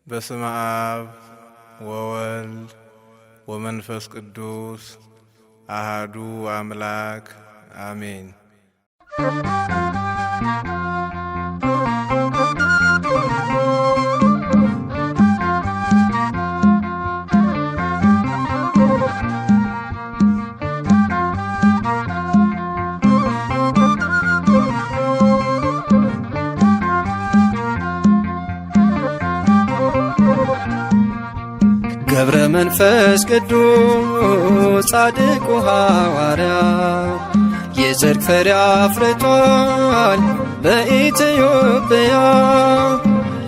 በስመ አብ ወወልድ ወመንፈስ ቅዱስ አሃዱ አምላክ አሜን። ገብረ መንፈስ ቅዱስ ጻድቁ ሐዋርያ የጽድቅ ፍሬ አፍርቷል በኢትዮጵያ።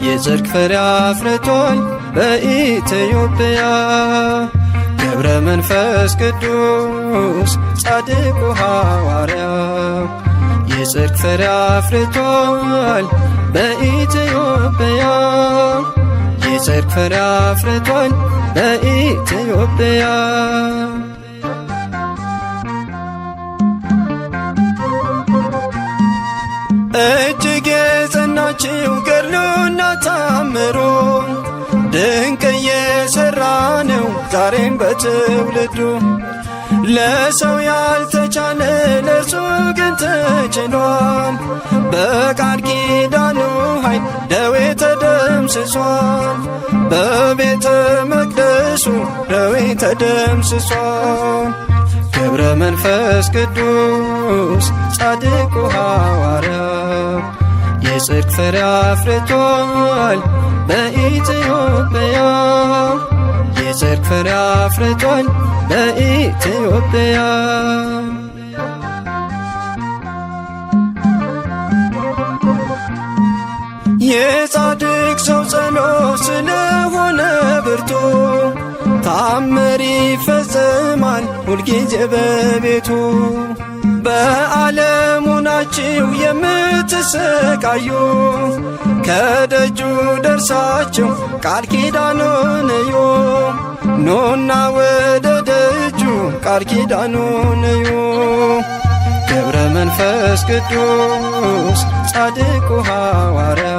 የጽድቅ ፍሬ አፍርቷል በኢትዮጵያ። ገብረ መንፈስ ቅዱስ ጻድቁ ሐዋርያ የጽድቅ ፍሬ አፍርቷል በኢትዮጵያ። የጽድቅ ፍሬ አፍርቷል በኢትዮጵያ። እጅግ የጸናችው ገድሉና ታምሮ ድንቅ እየሠራ ነው ዛሬም በትውልዱ። ለሰው ያልተቻለ ለእርሱ ግን ተችሏል። በቃል ኪዳኑ ኃይል ደዌ ተደምስሷል። በቤተ መቅደሱ ደዌ ተደምስሷል። ገብረ መንፈስ ቅዱስ ጻድቁ ሐዋርያ የጽድቅ ፍሬ አፍርቷል በኢትዮጵያ። የጽድቅ ፍሬ አፍርቷል በኢትዮጵያ። የጻድቅ ሰው ጸሎት ስለሆነ ብርቱ ታምር ይፈጸማል ሁልጊዜ በቤቱ። በዓለሙ ናችሁ የምትሰቃዩ ከደጁ ደርሳችሁ ቃል ኪዳኑን እዩ። ኑና ወደ ደጁ ቃል ኪዳኑን እዩ። ገብረ መንፈስ ቅዱስ ጻድቁ ሐዋርያ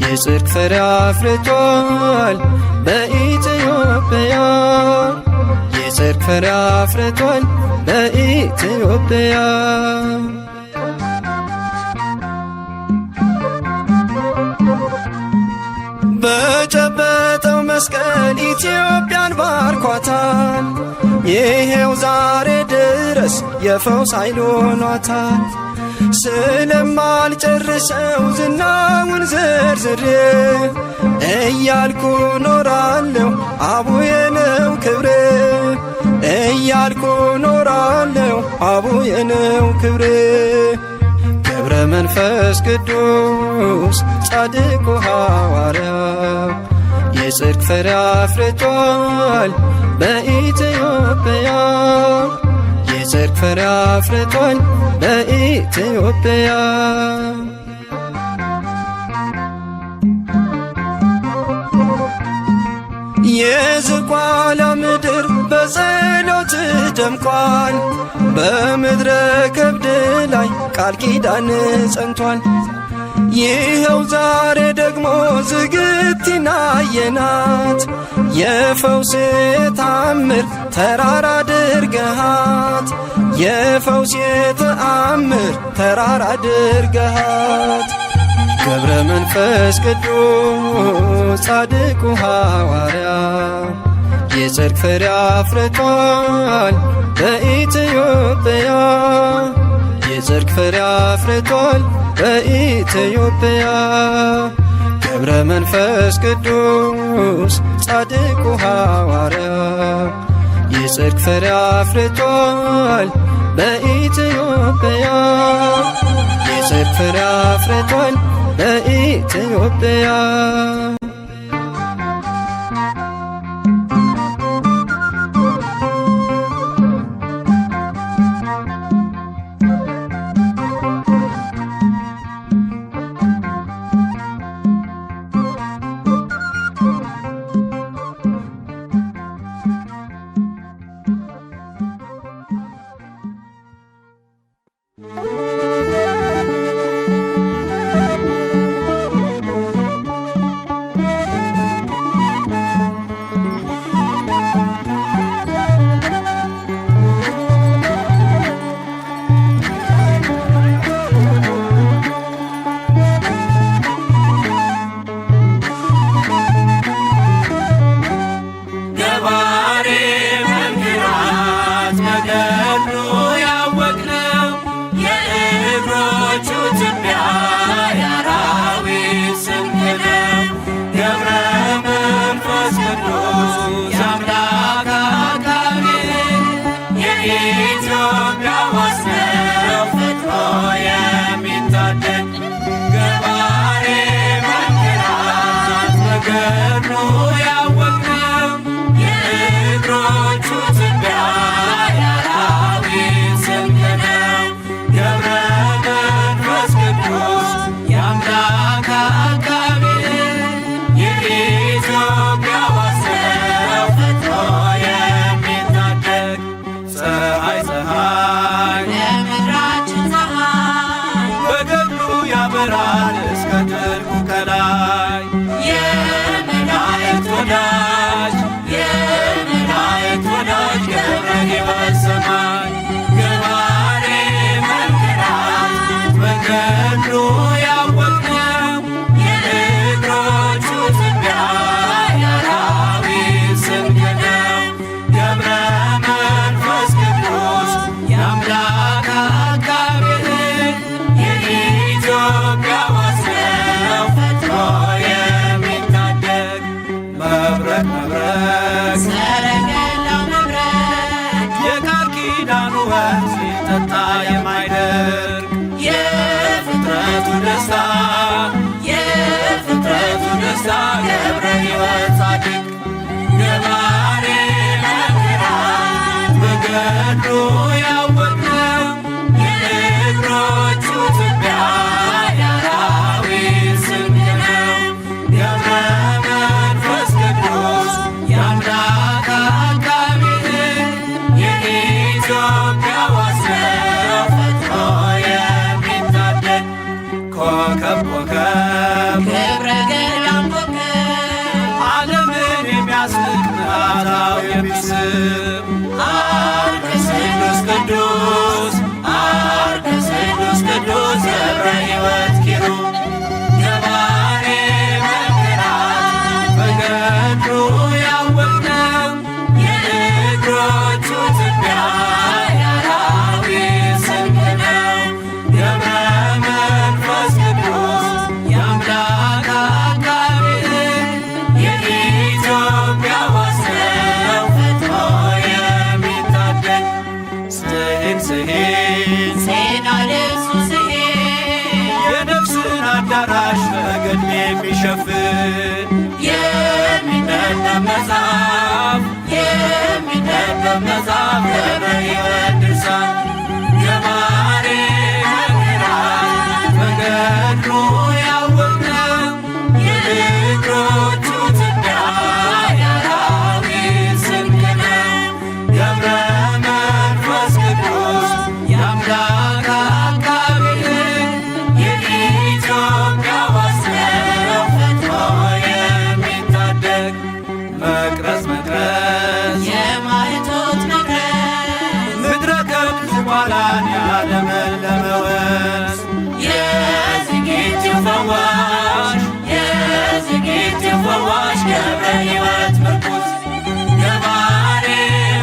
የጽድቅ ፍሬ አፍርቷል በኢትዮጵያ። የጽድቅ ፍሬ አፍርቷል በኢትዮጵያ። በጨበጠው መስቀል ኢትዮጵያን ባርኳታል። ይሄው ዛሬ ድረስ የፈውስ ኃይል ሆኗታል። ስለማልጨርሰው ዝናውን ዘርዝሬ እያልኩ ኖራለሁ አቡዬ ነው ክብሬ። እያልኩ ኖራለሁ አቡዬ ነው ክብሬ። ገብረ መንፈስ ቅዱስ ጻድቁ ሐዋርያ የጽድቅ ፍሬ አፍርቷል በኢትዮጵያ። የጽድቅ ፍሬ አፍርቷል በኢትዮጵያ። የዝቋላ ምድር በጸሎት ደምቋል። በምድረ ከብድ ላይ ቃል ኪዳን ጸንቷል። ይኸው ዛሬ ደግሞ ዝግቲን አየናት። የፈውስ ተአምር ተራራ አድርገሃት። የፈውስ ተአምር ተራራ አድርገሃት። ገብረ መንፈስ ቅዱስ ጻድቁ ሐዋርያ የጽድቅ ፍሬ አፍርቷል በኢትዮጵያ። የጽድቅ ፍሬ አፍርቷል በኢትዮጵያ። ገብረ መንፈስ ቅዱስ ጻድቁ ሐዋርያ የጽድቅ ፍሬ አፍርቷል በኢትዮጵያ። የጽድቅ ፍሬ አፍርቷል በኢትዮጵያ። በገድሉ ያወቅነው የእግሮቹ ትቢያ የአራዊት ስንቅ ነው። ገብረ መንፈስ ቅዱስ የአምላክ አቃቤ የኢትዮጵያ ዋሰው ፈጥኖ የሚታደግ ፀሐይ ለምድራችን ፀሐይ በገድሉ ያበራል እስከ ጥልቁ ከላይ የመላእክት ወዳጅ ገብረ ሕይወት ሰማይ ገባሬ መንክራት በገድሉ ያወቅነው የእግሮቹ ትቢያ የአራዊት ስንቅ ነው። ገብረ መንፈስ ቅዱስ የአምላክ አቃቤ የኢትዮጵያ ዋሰው ፈጥኖ የሚታደግ መብረቅ ሰረገላው መብረቅ የቃል ኪዳኑ ወንዝ ሲጠጣ የማይደርቅ የፍጥረቱ ደስታ ገብረ ሕይወት ጻድቅ ገባሬ መንክራት በገድሉ ያወቅነው የእግሮቹ ትቢያ የአራዊት ስንቅ ነው። ገብረ መንፈስ ቅዱስ የአምላክ አቃቤ የኢትዮጵያ ዋሰው ፈጥኖ የሚታደግ ኮከብ ክብረ ገዳም ኮከብ ዓለምን የሚያስንቅ ምዕራፍ የሚስብ አርከ ስሉስ ቅዱስ ገብረ ሕይወት ኪሩብ ገባሬ መንክራት በገድሉ ያወቅነው የእግሮቹ ትቢያ የአራዊት ስንቅ ነው። ገብረ መንፈስ ቅዱስ የአምላክ አቃቤ የኢትዮጵያ ዋሰው ፈጥኖ የሚታደግ ስሂን ልብሱ የነፍስን አዳራሽ በገድል የሚሸፍን የሚነበብ መጽሐፍ ገብረ ሕይወት ድርሳን ገባሬ መንክራት በገድሉ ያወቅነው የእግሮቹ ትቢያ የአራዊት ስንቅ ነው። ገብረ መንፈስ ቅዱስ የአምላክ አቃቤ የኢትዮጵያ ዋሰው ፈጥኖ የሚታደግ መቅረዝ የማይቶት መቅረዝ ምድረ ከብት ዝቋላን ያለመለመ ወንዝ የዝግጅት ፈዋሽ ገብረ ሕይወት ምርኩዝ ገባሬ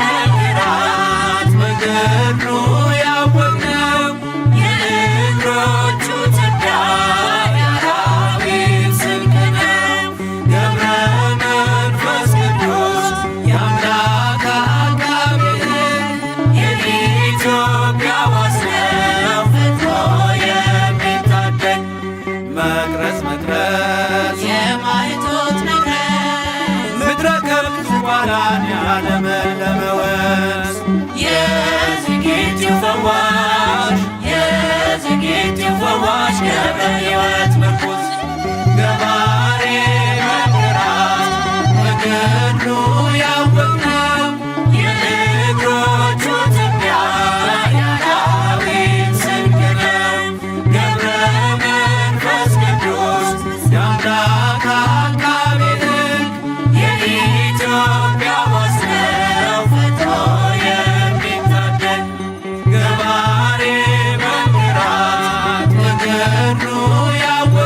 መንክራት በገድሉ ያወቅነው የእግሮቹ ትቢያ የአራዊት ስንቅ ነው። ገብረ መንፈስ ቅዱስ የአምላክ አቃቤ የኢትዮጵያ ዋሰው ፈጥኖ የሚታደግ መቅረዝ የማይቶት መቅረዝ ምድረ ከብት ዝቋላን ያለመለመ ወንዝ የዝግጅት ፈዋሽ ገብረ ሕይወት ምርኩዝ ገባሬ መንክራት በገድሉ ያወቅነው የእግሮቹ ትቢያ የአራዊት ስንቅ ነው። ገብረ መንፈስ ቅዱስ የአምላክ አቃቤ የኢትዮጵያ ዋሰው ፈጥኖ የሚታደግ ገባሬ መንክራት በገድሉ ያወቅነው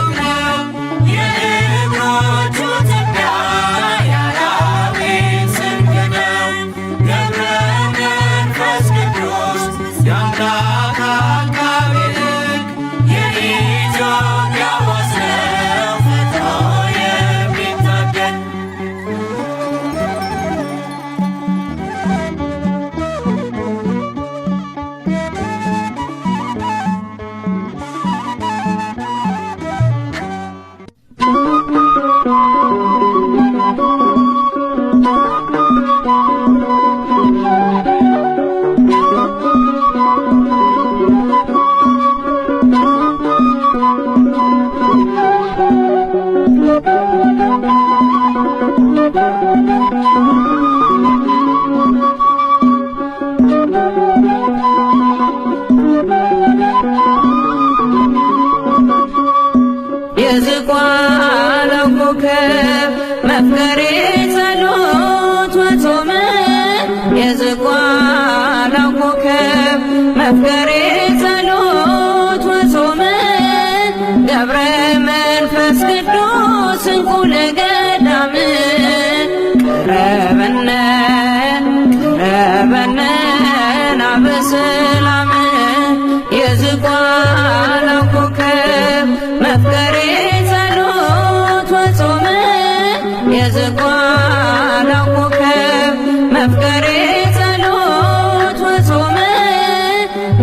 ኮከብ መፍቀሬ ጸሎት ወጾመ የዝቋላው ኮከብ መፍቀሬ ጸሎት ወጾመ ገብረ መንፈስ ቅዱስ እንቁ ለገዳም ቀረበነ ቀረበነ ናበሰላም የዝቋላው ኮከብ መፍቀሬ ጸሎት ወጾመ የዝቋላው ኮከብ መፍቀሬ ጸሎት ወጾመ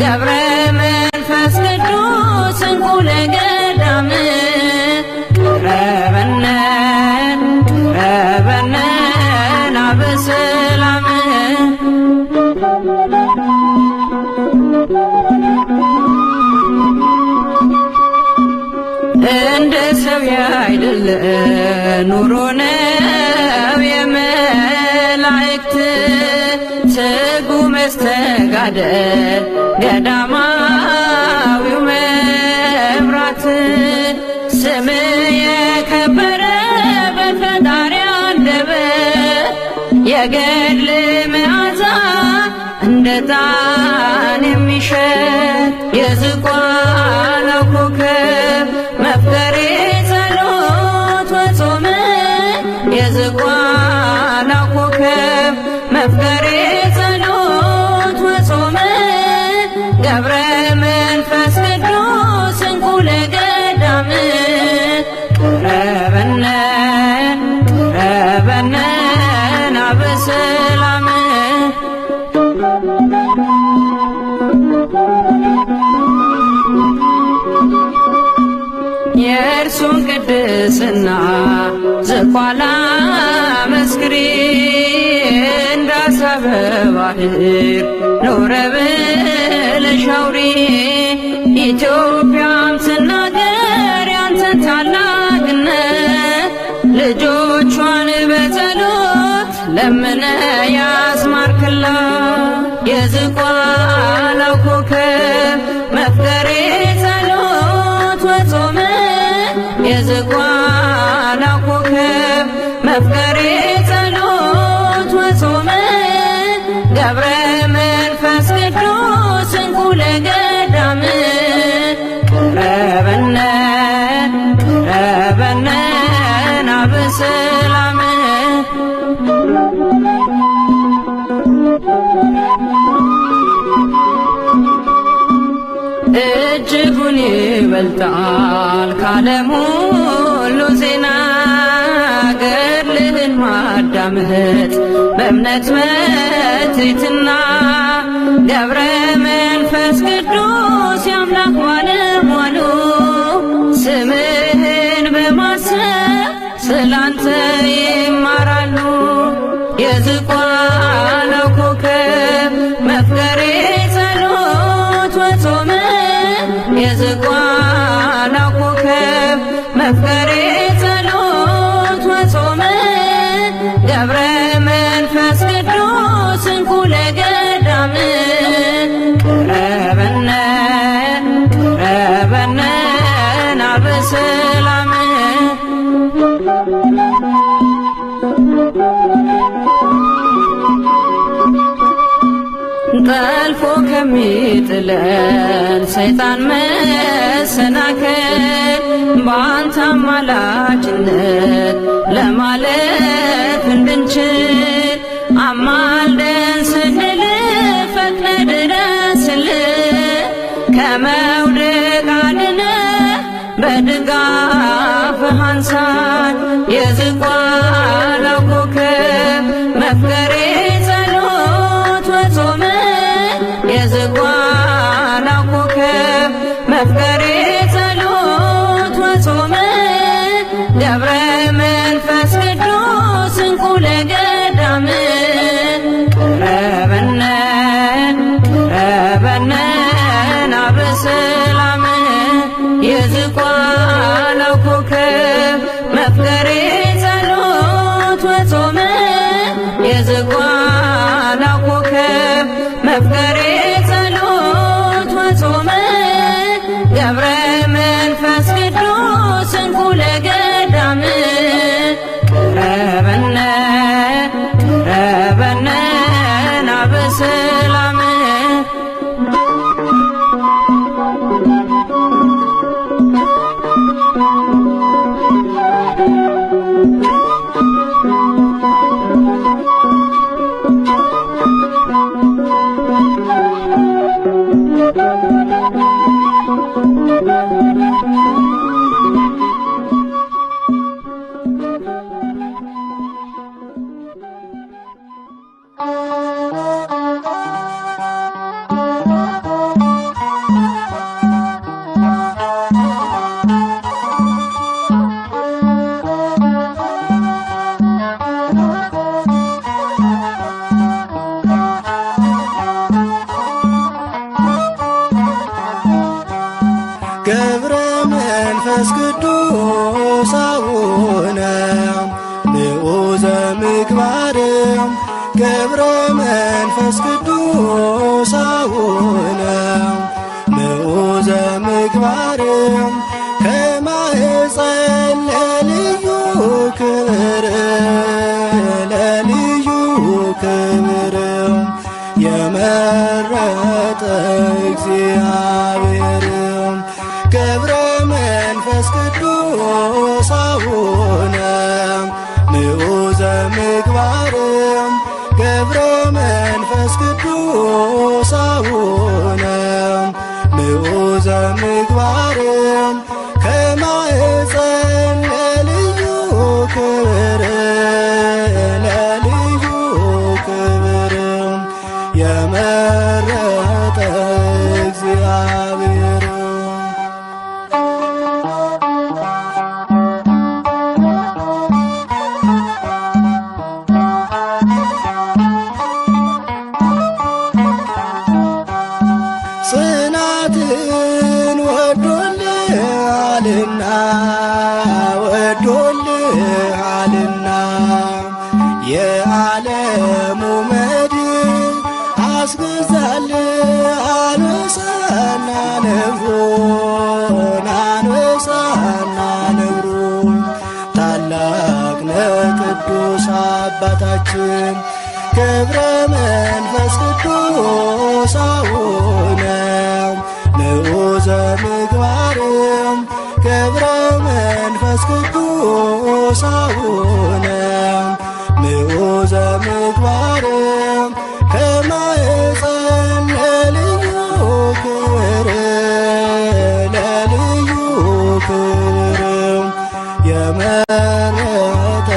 ገብረ መንፈስ ቅዱስ እንቁ ለገዳም ቀረበነ ቀረበነ ናበሰላም እንደ ሰው ያይደለ ኑሮ ነው የመላእክት ትጉ መስተጋደል ገዳማዊው መብራት ስም የከበረ በፈጣሪ አንደበት የገድል መዓዛ እንደ ዕጣን የሚሸት የዝቋላው ኮከብ መፍቀሬ ጸሎት ወጾመ የዝቋላው ኮከብ መፍቀሬ ጸሎት ወጾመ ገብረ መንፈስ ቅዱስ እንቁ ለገዳም ቀረበነ ቀረበነ ናበሰላም የእርሱን ቅድስና ዝቋላ መስክሪ እንዳሰበ ባህር ኖረ ብለሽ አውሪ ኢትዮጵያም ትናገር ያንተን ታላቅነት ልጆቿን በጸሎት ለምነ ያስማርክላት የዝቋላው ኮከብ መፍቀሬ ጸሎት ወጾመ የዝቋላው ኮከብ መፍቀሬ ጸሎት ወጾመ ገብረ መንፈስ ቅዱስ እንቁ ለገዳም ቀረበነ ቀረበነ ናበሰላም እጅጉን ይበልጣል ካለም ሁሉ ዜና ገድልህን ማዳመጥ በእምነት በትሕትና ገብረ መንፈስ ቅዱስ የአምላክ ባለሟሉ ስምህን በማሰብ ስላንተ ይማራሉ የዝቋላው ኮከብ መፍቀሬ ጸሎት ወጾመ የዝቋላው ኮከብ መፍቀሬ ጸሎት ወጾመ ገብረ መንፈስ ቅዱስ እንቁ ለገዳም ቀረበነ ቀረበነ ናበሰላም ጠልፎ ከሚጥለን ሰይጣን መሰናከል በአንተ አማላጅነት ለማለፍ እንድንችል አማልደን ስንል ፈጥነህ ድረስልን ከመውደቅ አድነን በድጋፍህ አንሳን የዝቋላው ኮከብ መፍቀሬ ጸሎት ወጾመ የዝቋላው ኮከብ መፍቀሬ ጸሎት ወጾመ ገብረ መንፈስ ቅዱስ እንቁ ለገዳም ቀረበነ ቀረበነ ናበሰላም የዝቋላው ኮከብ መፍቀሬ ጸሎት ወጾመ የዝቋላው ኮከብ መፍቀሬ ጸሎት ወጾመ ገብረ መንፈስ ቅዱስ አቡነ ንዑዘ ምግባር ገብረ መንፈስ ቅዱስ አቡነ ንዑዘ ምግባር ከማኅፀን ለልዩ ክብር ለልዩ ክብር የመረጠ እግዚአብሔር ገብረ መንፈስ ቅዱስ አቡነ ንዑዘ ምግባር ገብረ መንፈስ ቅዱስ አቡነ ንዑዘ ምግባር ከማኅፀን ለልዩ ክብር ለልዩ ክብር የመረጠ እግዚአብሔር ጽናትን ወዶልሃልና ወዶልሃልና የዓለሙ መድን አስገዛልህ አንበሳና ነብሩን አንበሳና ነብሩን ታላቅ ነህ ቅዱስ አባታችን ገብረ መንፈስ ቅዱስ አቡነ ንዑዘ ምግባር ገብረ መንፈስ ቅዱስ አቡነ ንዑዘ ምግባር ከማኅፀን ለልዩ ክብር ለልዩ ክብር የመረጠ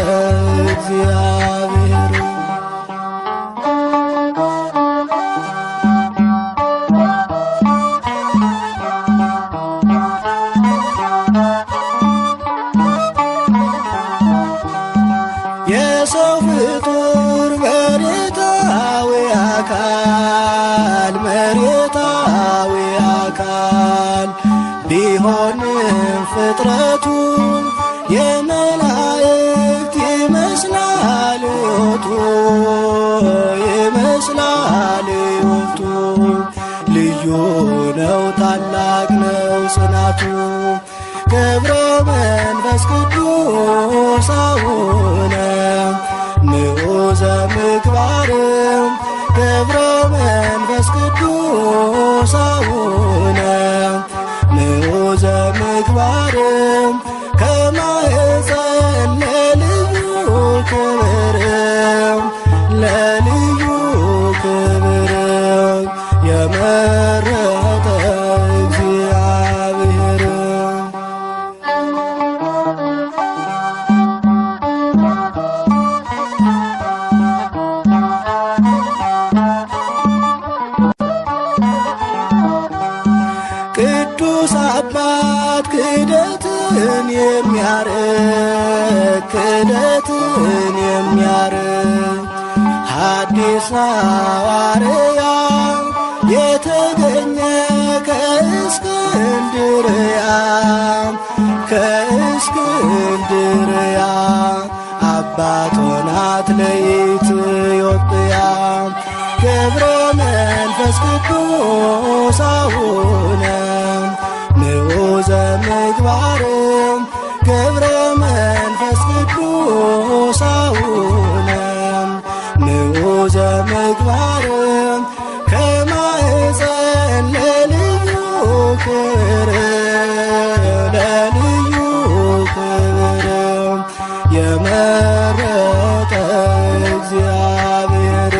እግዚአብሔር የሰው ፍጡር መሬታዊ አካል ቢሆንም ፍጥረቱ የመላእክት ይመስላል ሕይወቱ ይመስላል ሕይወቱ ልዩ ነው ታላቅ ነው ጽናቱ ገብረ መንፈስ ቅዱስ አቡነ ንዑዘ ምግባር ገብረ መንፈስ ቅዱስ አቡነ ንዑዘ ምግባር ከማኅፀን ለልዩ ክብር ለልዩ ክብር የመረጠ እግዚአብሔር ቅዱስ አባት ክህደትን የሚያርቅ ሐዲስ ሐዋርያ የተገኘ ከእስክንድርያ አባት ሆናት ለኢትዮጵያ ገብረ መንፈስ ቅዱስ አቡነ ንዑዘ ምግባር ገብረ መንፈስ ቅዱስ አቡነ ንዑዘ ምግባር ከማኅፀን ለልዩ ክብር ለልዩ ክብር የመረጠ እግዚአብሔር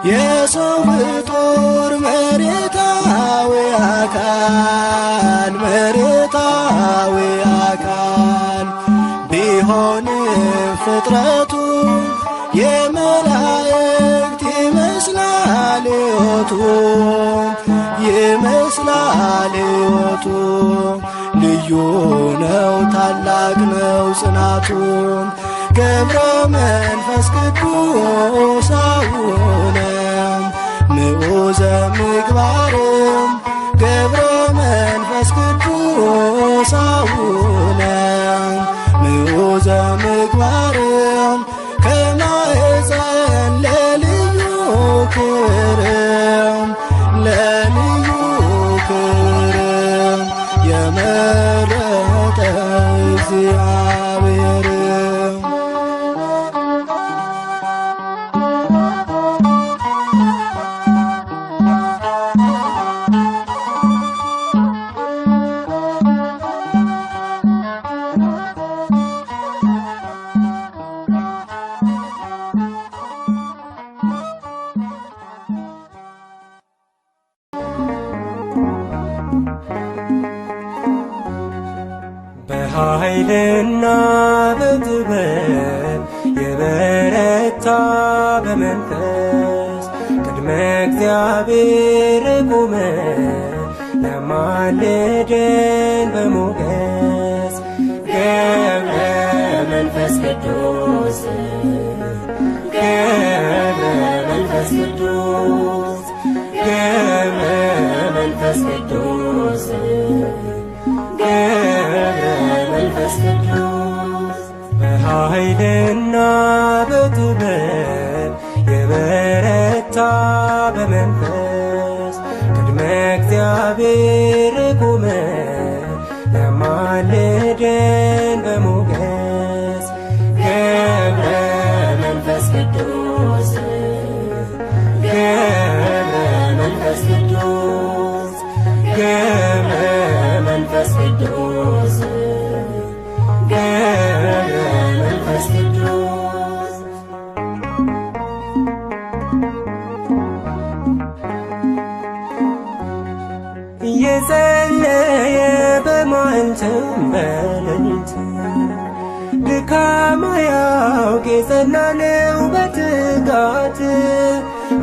የሰው ፍጡር መሬታዊ አካል ቢሆንም ፍጥረቱ የመላእክት ይመስላል ሕይወቱ ይመስላል ሕይወቱ ልዩ ልዩ ነው ታላቅ ነው ጽናቱን ገብረ መንፈስ ቅዱስ አቡነ ምዑዘ ምግባርም ገብረ መንፈስ ቅዱስ አቡነ ምዑዘ ምግባርም ከማኅፀን ለልዩ ክብርም ለልዩ ክብርም የመረጠ እግዚአብሔር በኃይልና በጥበብ የበረታ በመንፈስ ቅድመ እግዚአብሔር ቆመ ለማልደን በሞገስ ገብረ መንፈስ ቅዱስ ገብረ መንፈስ ቅዱስ ገብረ መንፈስ ቅዱስ ገብረ መንፈስ ቅዱስ በኃይልና በጥበብ የበረታ በመንፈስ ቅድመ እግዚአብሔር ቆመ ለማልደን በሞገስ ገብረ መንፈስ ቅዱስ ገብረ መንፈስ ቅዱስ ገብረ መንፈስ ቅዱስ ገብረ መንፈስ ቅዱስ እየጸለየ በመዓልትም በሌሊት ድካም አያውቅ የጸና ነው በትጋት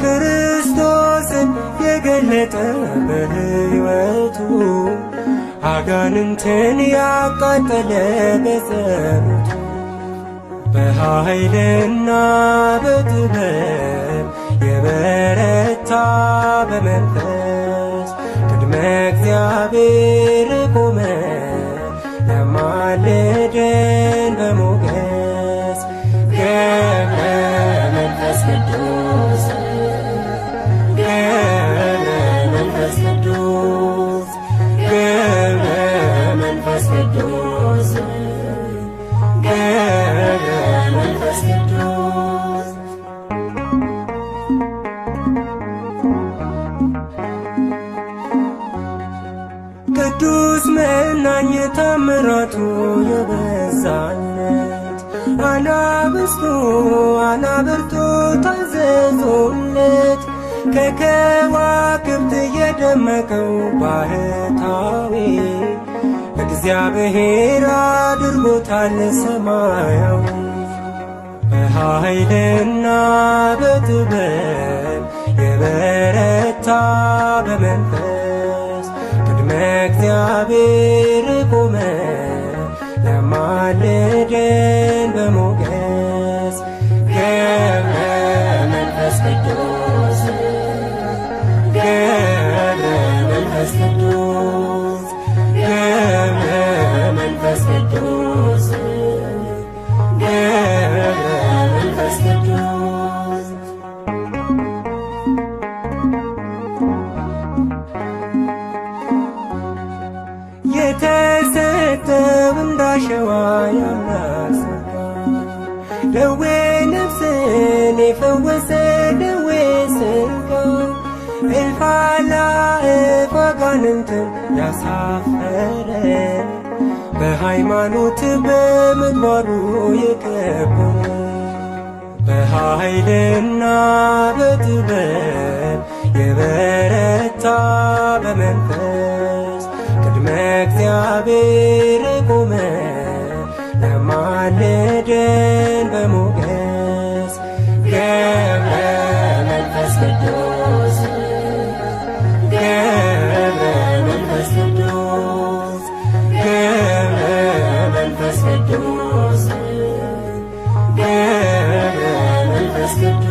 ክርስቶስን የገለጠ በሕይወቱ አጋንንትን ያቃጠለ በጸሎቱ በኃይልና በጥበብ የበረታ በመንፈስ ቅድመ እግዚአብሔር ቆመ ለማልደን በሞገስ ገብረ መንፈስ ቅዱስ ገብረ መንፈስ ቅዱስ ገብረ መንፈስ ቅዱስ ገብረ መንፈስ ቅዱስ ቅዱስ መናኝ ታምራቱ የበዛለት አናብርቱ ታዘዙለት ከከዋክብት የደመቀው ባህታዊ እግዚአብሔር አድርጎታል ሰማያዊ በኃይልና በጥበብ የበረታ በመንፈስ ቅድመ እግዚአብሔር ቆመ ለማልደን በሞገስ ገብረ መንፈስ ቅዱስ ገብረ መንፈስ ቅዱስ ገብረ መንፈስ ቅዱስ ገብረ መንፈስ ቅዱስ የተሰጠው እንዳሸዋ ያላሰባ ደዌ ነፍስን የፈወሰ ደዌ ሥጋ እልፍ አእላፍ አጋንንትን ያሳፈረ በሃይማኖት በምግባሩ የከበረ በኃይልና በጥበብ የበረታ በመንፈስ ቅድመ እግዚአብሔር ቆመ ለማልደን በሞገስ ገብረ መንፈስ ቅዱስ ገብረ መንፈስ ቅዱስ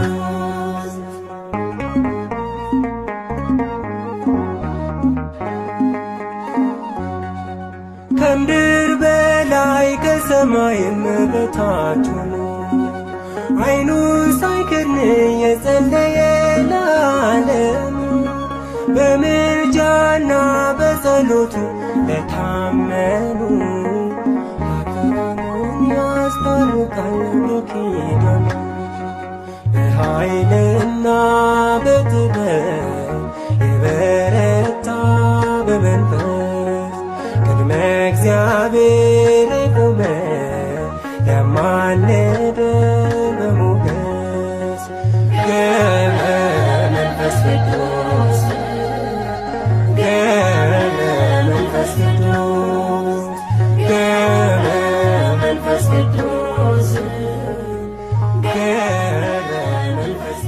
ቅዱስ ከምድር በላይ ከሰማይም በታች ሆኖ ዓይኑን ሳይከድን የጸለየ ለዓለም በምልጃና በጸሎቱ ለታመኑ አካሉን ያስታርቃል በኪዳኑ በኃይልና በጥበብ የበረታ በመንፈስ ቅድመ እግዚአብሔር የቆመ ያማለደ በሞገስ ገብረ መንፈስ ቅዱስ ገብረ መንፈስ ቅዱስ ገብረ መንፈስ ቅዱስ ገብረ መንፈስ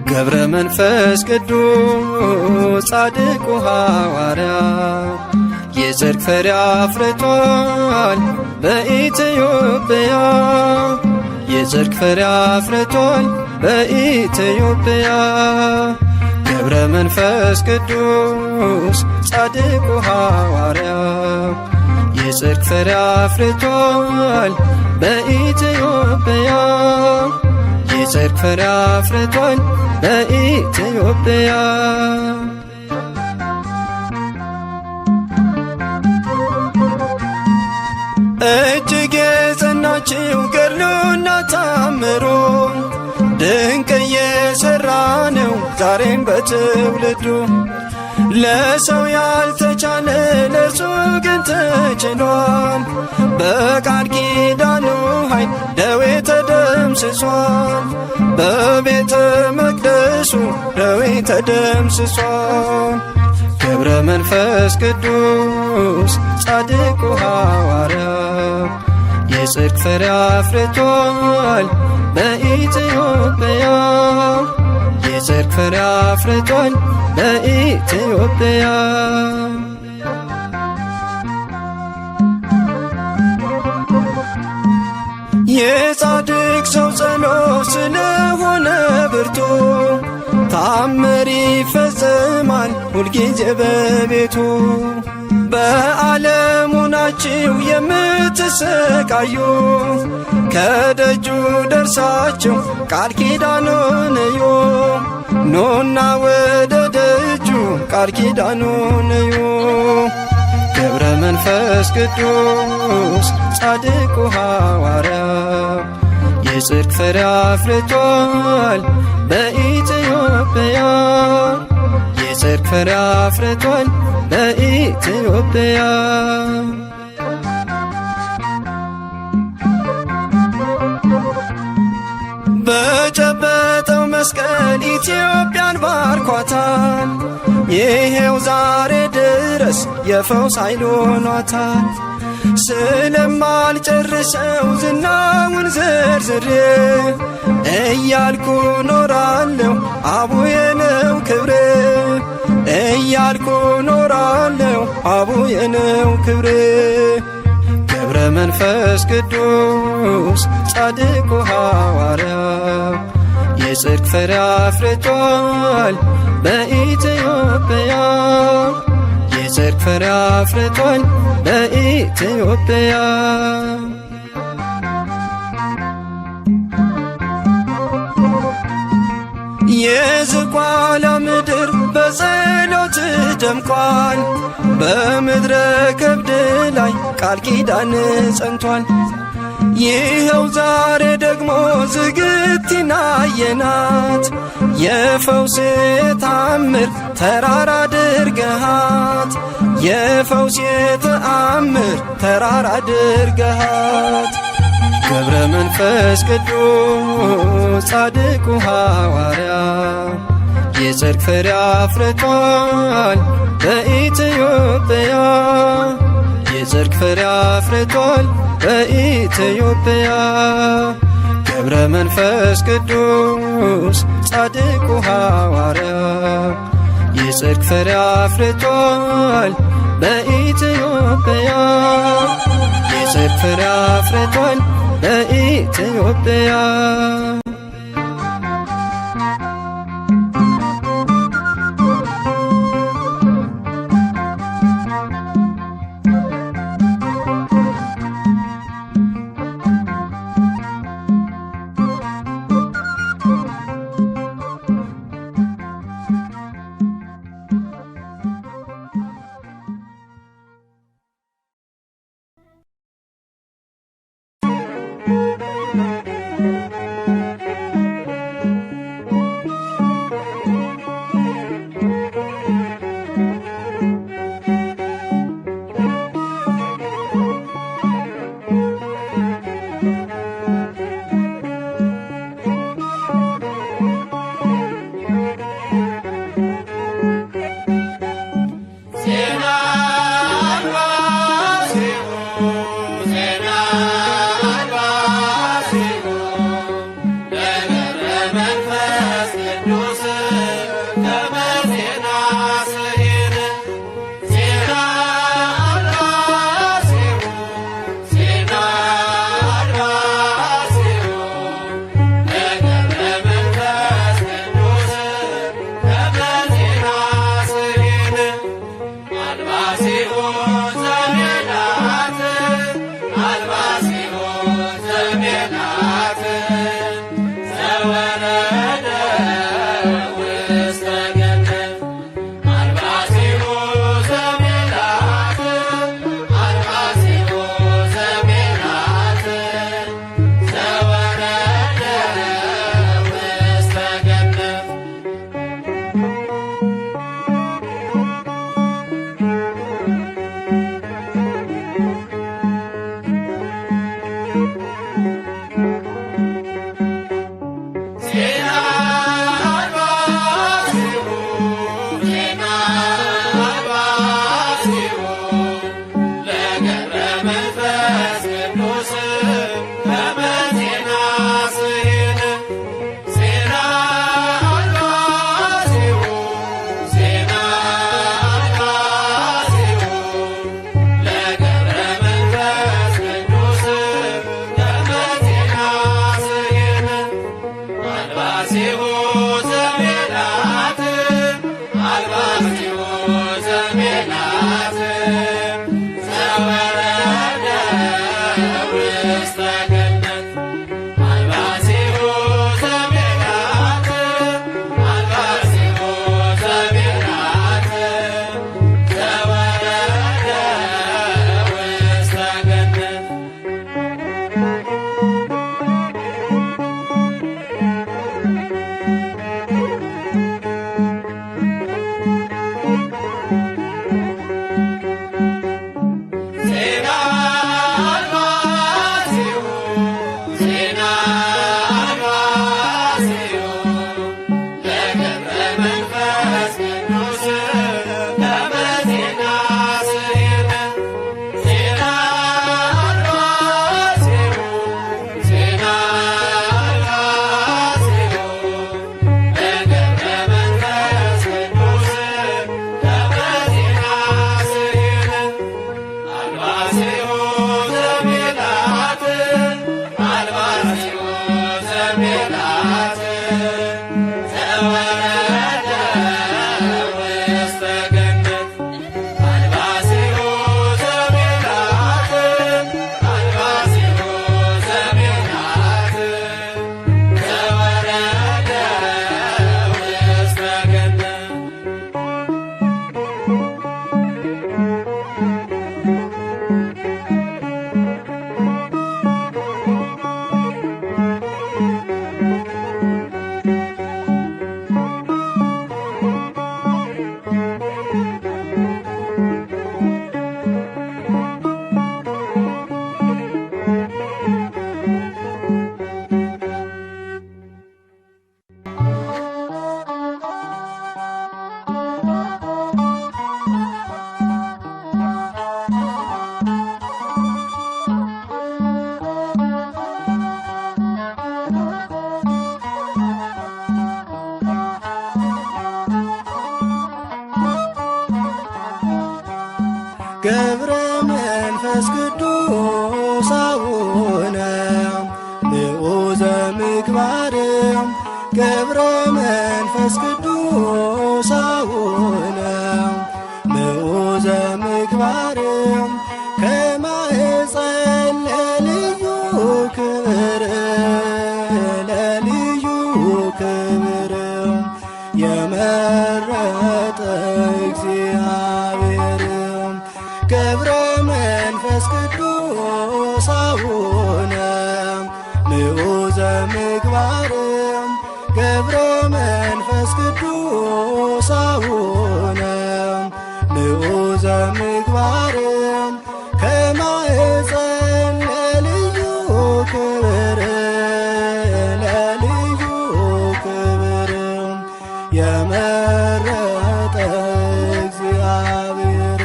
ገብረ መንፈስ ቅዱስ ጻድቁ ሐዋርያ የጽድቅ ፍሬ አፍርቷል በኢትዮጵያ የጽድቅ ፍሬ አፍርቷል በኢትዮጵያ ገብረ መንፈስ ቅዱስ ጻድቁ ሐዋርያ የጽድቅ ፍሬ አፍርቷል በኢትዮጵያ የጽድቅ ፍሬ አፍርቷል በኢትዮጵያ እጅግ የጸናችው ገድሉና ታምሮ ድንቅ እየሠራ ነው ዛሬም በትውልዱ ለሰው ያልተቻለ ለእርሱ ግን ተችሏል። በቃል ኪዳኑ ኃይል ደዌ ተደምስሷል። በቤተ መቅደሱ ደዌ ተደምስሷል። ገብረ መንፈስ ቅዱስ ጻድቁ ሐዋርያ የጽድቅ ፍሬ አፍርቷል በኢትዮጵያ። የጽድቅ ፍሬ አፍርቷል በኢትዮጵያ። የጻድቅ ሰው ጸሎት ስለሆነ ብርቱ ታምር ይፈጸማል ሁልጊዜ በቤቱ። በዓለሙ ናችሁ የምትሰቃዩ ከደጁ ደርሳችሁ ቃል ኪዳኑን እዩ። ኑና ወደ ደጁ ቃል ኪዳኑን እዩ። ገብረ መንፈስ ቅዱስ ጻድቁ ሐዋርያ የጽድቅ ፍሬ አፍርቷል በኢትዮጵያ። የጽድቅ ፍሬ አፍርቷል በኢትዮጵያ። በጨበጠው መስቀል ኢትዮጵያን ባርኳታል። ይሄው ዛሬ ድረስ የፈውስ ኃይል ሆኗታል። ስለማልጨርሰው ዝናውን ዘርዝሬ እያልኩ ኖራለሁ አቡዬ ነው ክብሬ። እያልኩ ኖራለሁ አቡዬ ነው ክብሬ። ገብረ መንፈስ ቅዱስ ጻድቁ ሐዋርያ የጽድቅ ፍሬ አፍርቷል በኢትዮጵያ። የጽድቅ ፍሬ አፍርቷል በኢትዮጵያ። የዝቋላ ምድር በጸሎት ደምቋል። በምድረ ከብድ ላይ ቃል ኪዳን ጸንቷል። ይኸው ዛሬ ደግሞ ዝግቲን አየናት። የፈውስ ተአምር ተራራ አድርገሃት። የፈውስ ተአምር ተራራ አድርገሃት። ገብረ መንፈስ ቅዱስ ጻድቁ ሐዋርያ የጽድቅ ፍሬ አፍርቷል በኢትዮጵያ። የጽድቅ ፍሬ አፍርቷል በኢትዮጵያ። ገብረ መንፈስ ቅዱስ ጻድቁ ሐዋርያ የጽድቅ ፍሬ አፍርቷል በኢትዮጵያ። የጽድቅ ፍሬ አፍርቷል በኢትዮጵያ። ገብረ መንፈስ ቅዱስ አቡነ ንዑዘ ምግባር ገብረ መንፈስ ቅዱስ አቡነ ንዑዘ ምግባር ከማኅፀን ለልዩ ክብር ለልዩ ክብር የመረጠ እግዚአብሔር ገብረ መንፈስ ቅዱስ አቡነ ንዑዘ ምግባር ገብረ መንፈስ ቅዱስ አቡነ ንዑዘ ምግባር ከማኅፀን ለልዩ ክብር ለልዩ ክብር የመረጠ እግዚአብሔር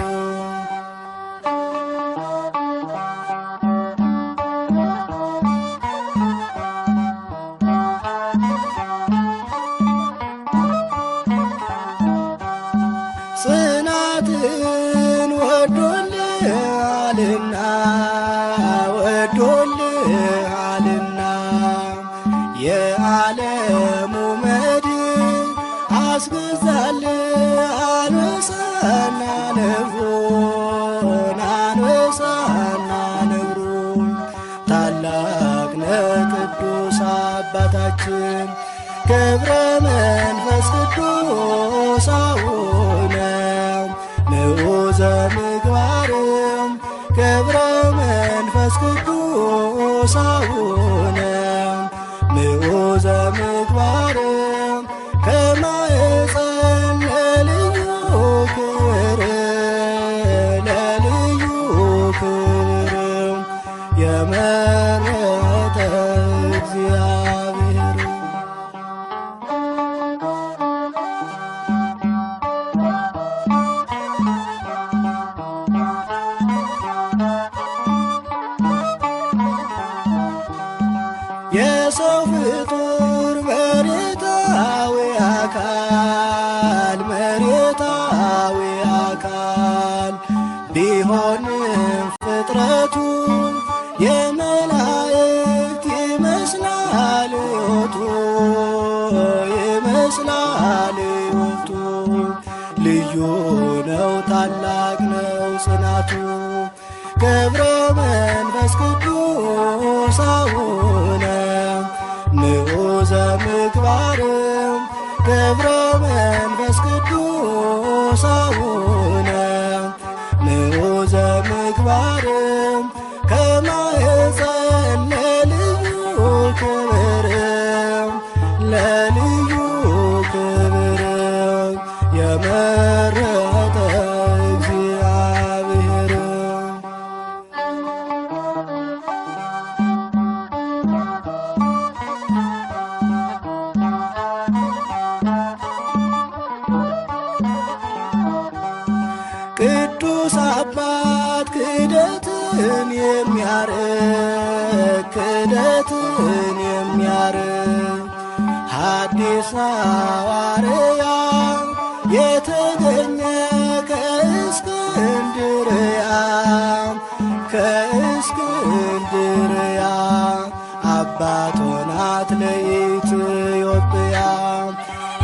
ጽናትን ወዶልሃልና ወዶልሃልና የዓለሙ መድን አስገዛልህ አንበሳና ነብሩን አንበሳና ነብሩን ታላቅ ነህ ቅዱስ አባታችን ገብረ መንፈስ ቅዱስ አቡነ ንዑዘ ምግባር ገብረ መንፈስ ቅዱስ አቡነ ንዑዘ ምግባር ከማኅፀን ለልዩ ክብር ለልዩ ክብር የመረጠ እግዚአብሔር የሰው ፍጡር መሬታዊ መሬታዊ አካል ቢሆንም ፍጥረቱ የመላእክት ይመስላል ሕይወቱ ይመስላል ሕይወቱ ልዩ ነው ታላቅ ነው ጽናቱ ገብረ መንፈስ ቅዱስ አቡነ ንዑዘ ምግባር ገብረ መንፈስ ቅዱስ አቡነ ንዑዘ ምግባር ከማኅፀን ለልዩ ክብር ለልዩ ክብር የመረጠ እግዚአብሔር ቅዱስ አባት ክደትን የሚያርቅ ሐዲስ ሐዋርያ የተገኘ ከእስክንድርያ አባት ሆናት ለኢትዮጵያ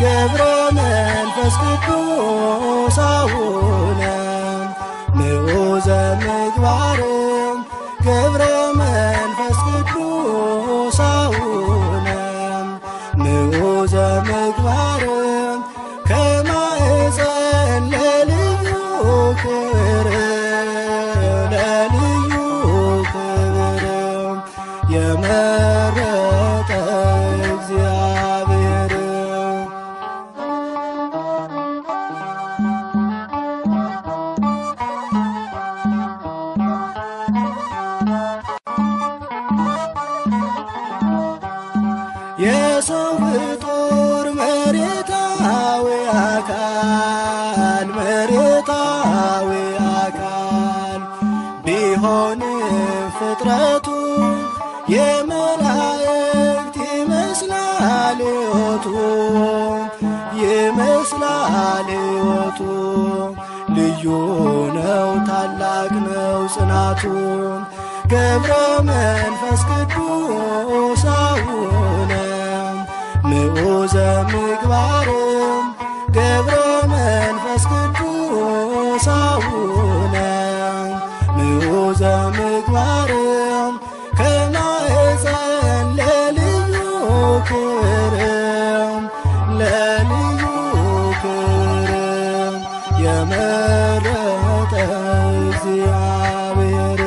ገብረ መንፈስ ቅዱስ አቡነ ንዑዘ ምግባር ገብረ መንፈስ ቅዱስ አቡነ ንዑዘ ምግባር ከማኅፀን ለልዩ ክብር ለልዩ ክብር የመረጠ እግዚአብሔር የሰው ፍጡር መሬታዊ አካል ቢሆንም ፍጥረቱ የመላእክት ይመስላል ሕይወቱ ልዩ ነው ታላቅ አባቱን ገብረ መንፈስ ቅዱስ አቡነ ምዑዘ ምግባርም ገብረ መንፈስ ቅዱስ አቡነ ምዑዘ ምግባርም ከማኅፀን ለልዩ ክብርም ለልዩ ክብርም የመረጠ እግዚአብሔር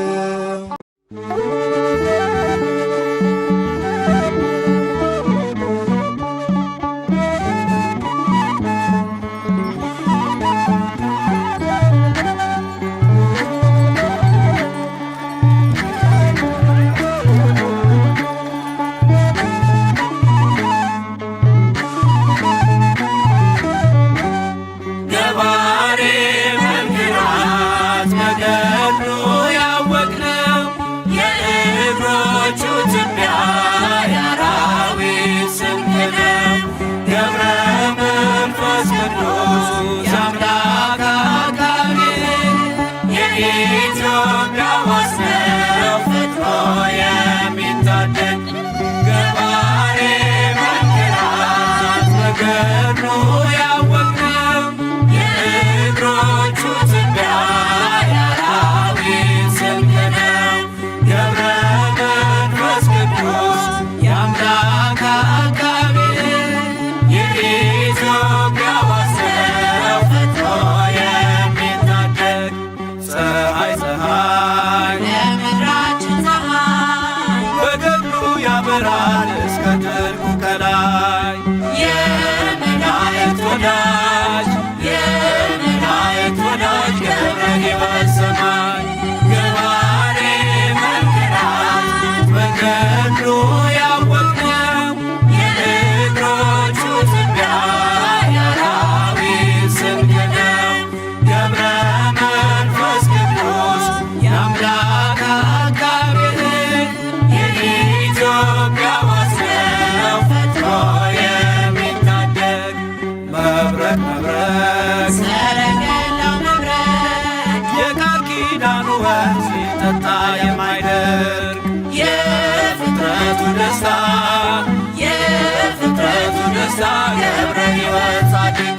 ገብረ ሕይወት ጻድቅ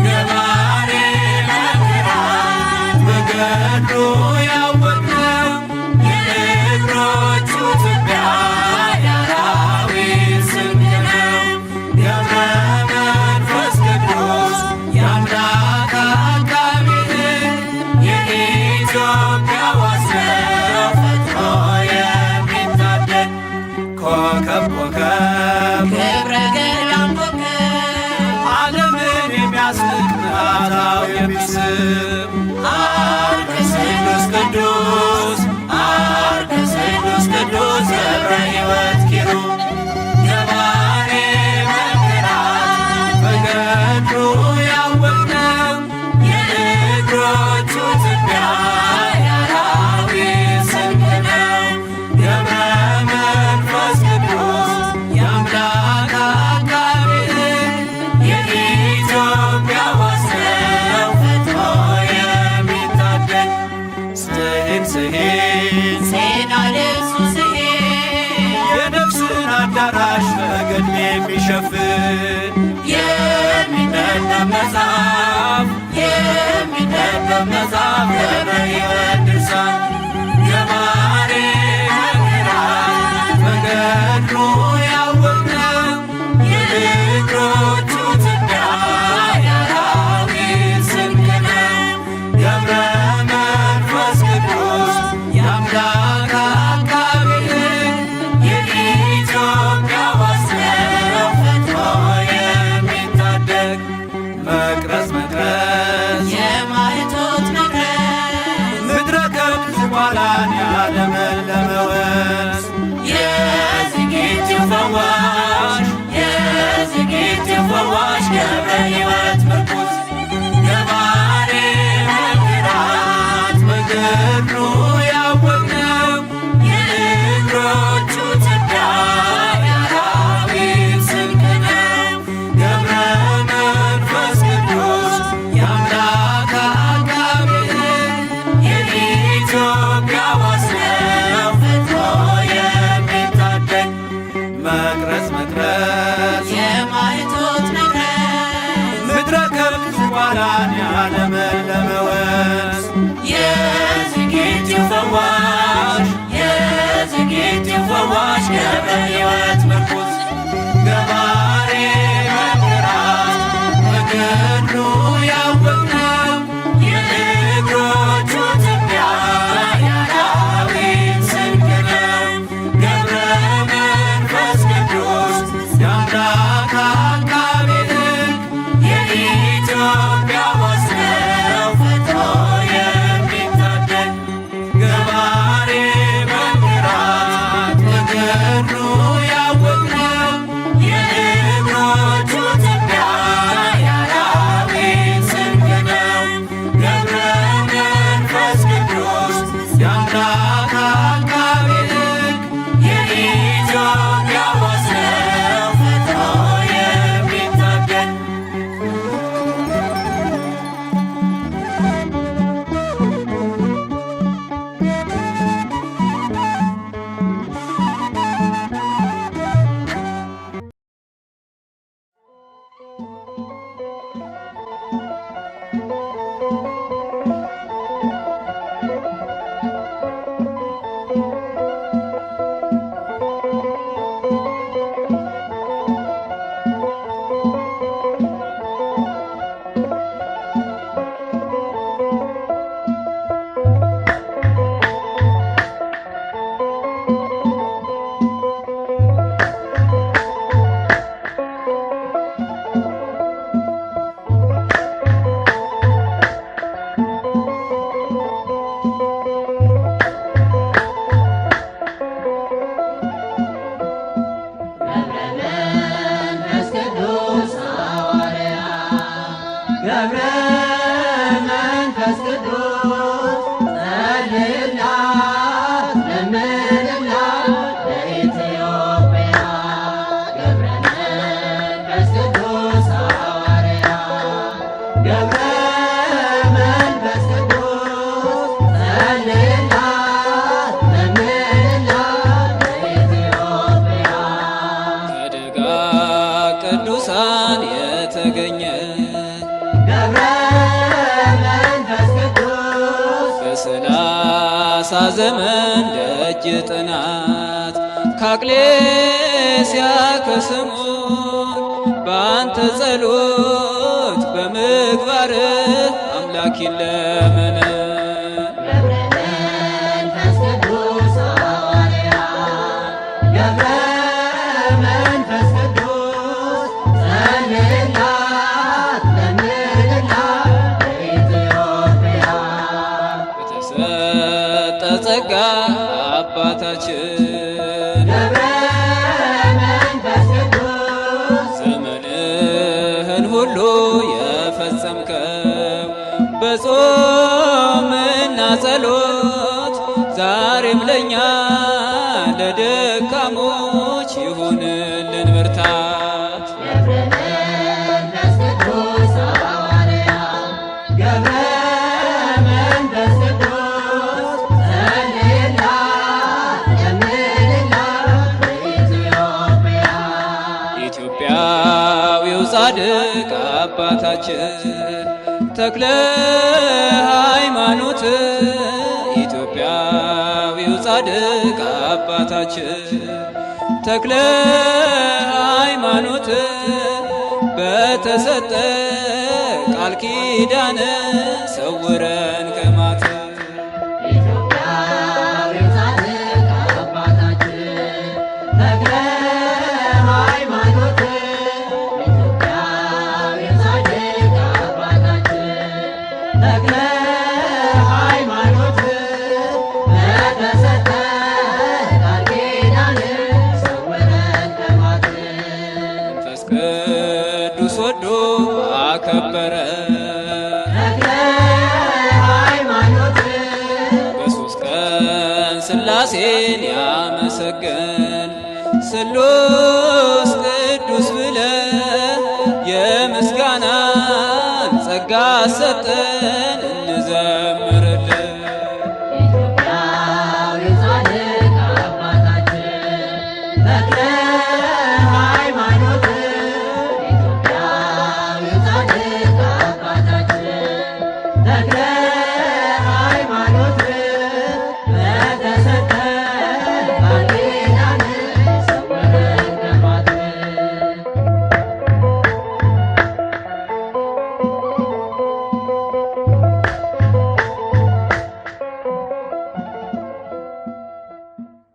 ገባሬ መንክራት በገድሉ ያወቅነው የእግሮቹ ትቢያ የአራዊት ስንቅ ነው። ገብረ መንፈስ ቅዱስ የአምላክ አቃቤ የኢትዮጵያ ዋስነው ፈጥኖ የሚታደግ ኮከብ ዓለምን የሚያስንቅ ምዕራታዊ የሚስብ አርከ ስሉስ ቅዱስ አርከ ስሉስ ቅዱስ ገብረ ሕይወት ኪሩብ ገባሬ መንክራት በገድሉ ያወቅነው የእግሮቹ ትቢያ የአራዊት ስንቅ ነው። ገብረ መንፈስ ቅዱስ የአምላክ አቃቤ የኢትዮጵያ ዋስነው ፈጥኖ የሚታደግ ስሂን ዜና ልብሱ የነፍስን አዳራሽ በገድል የሚሸፍን የሚነበብ መጽሐፍ ገብረ ሕይወት ድርሳን ገባሬ መንክራት በገድሉ ያወቅነው የእግሮቹ ትቢያ የአራዊት ስንቅ ነው። ገብረ መንፈስ ቅዱስ የአምላክ አቃቤ የኢትዮጵያ ዋስነው ፈጥኖ የሚታደግ መቅረዝ የማኅቶት መቅረዝ ምድረ ፍጥረት የማይቶት ንግረት ምድረ ከብት ጓላን ያለመለመ ወንዝ የዝጌቲው ፈዋሽ የዝጌቲው ፈዋሽ ገብረ ሕይወት ምርኩዝ ገባሬ መንክራት በገድሉ ያወቅነው የእግሮቹ ትቢያ የአራዊት ስንቅ ነው። ገብረ መንፈስ ቅዱስ የአምላክ አቃቤ ሕግ የኢትዮጵያ ወስነው ፈጥሮ የሚታደግ ገባሬ መንክራት በገድሉ ያወቅነው የእግሮቹ ትቢያ የአራዊት ስንቅ ነው። ገብረ መንፈስ ቅዱስ የአምላክ አቃቤ ሕግ የኢትዮጵያ ወስነው ፈጥሮ የሚታደግ መንፈስ ቅዱስ ሐዋርያ ገብረ መንፈስ ቅዱስ ጸልይላት ለምንላት ለኢትዮጵያ ገብረ መንፈስ ቅዱስ ሐዋርያ ገብረ መንፈስ ቅዱስ ጸልይላት ለምንላት ለኢትዮጵያ ከደጋ ቅዱሳን የተገኘ ገብረ መንፈስ ቅዱስ በሰላሳ ዘመን ደጅ ጥናት ከአቅሌስያ ከስሙን በአንተ ጸሎት በምግባር አምላክ ይለመን ገብረ መንፈስ ቅዱስ ሐዋርያ ገብረ መንፈስ ቅዱስ ጸልይላት ለምንላት ለኢትዮጵያ በተሰጠ ጸጋ አባታችን ገብረ መንፈስ ቅዱስ ዘመንህን ሁሉ የፈጸምከው በጾምና ጸሎት ዛሬም ለእኛ ለደካሞች ይሁንልን ብርታት ገብረ መንፈስ ቅዱስ ሐዋርያ ገብረ መንፈስ ቅዱስ ጸልይላት ለምንላት ለኢትዮጵያ ኢትዮጵያዊው ጻድቅ አባታችን ተክለ ሃይማኖት ኢትዮጵያዊው ጻድቅ አባታችን ተክለ ሃይማኖት በተሰጠ ቃል ኪዳን ሰውረን ከማት ኢትዮጵያዊው ጻድቅ አባታችን ተክለ ሃይማኖት ኢትዮጵያዊው ጻድቅ አባታችን ተክለ ሃይማኖት በተሰጠ ቃል ኪዳን ሰውረን ከማት መንፈስ ቅዱስ ወዶ አከበረ ተክለ ሃይማኖት በሦስት ቀን ሥላሴን ያመሰገን ስሉስ ቅዱስ ብለ የምስጋናን ጸጋ ሰጠን እንዘምርልን ኢትዮጵያዊው ጻድቅ አባታችን ተክለ ተክለ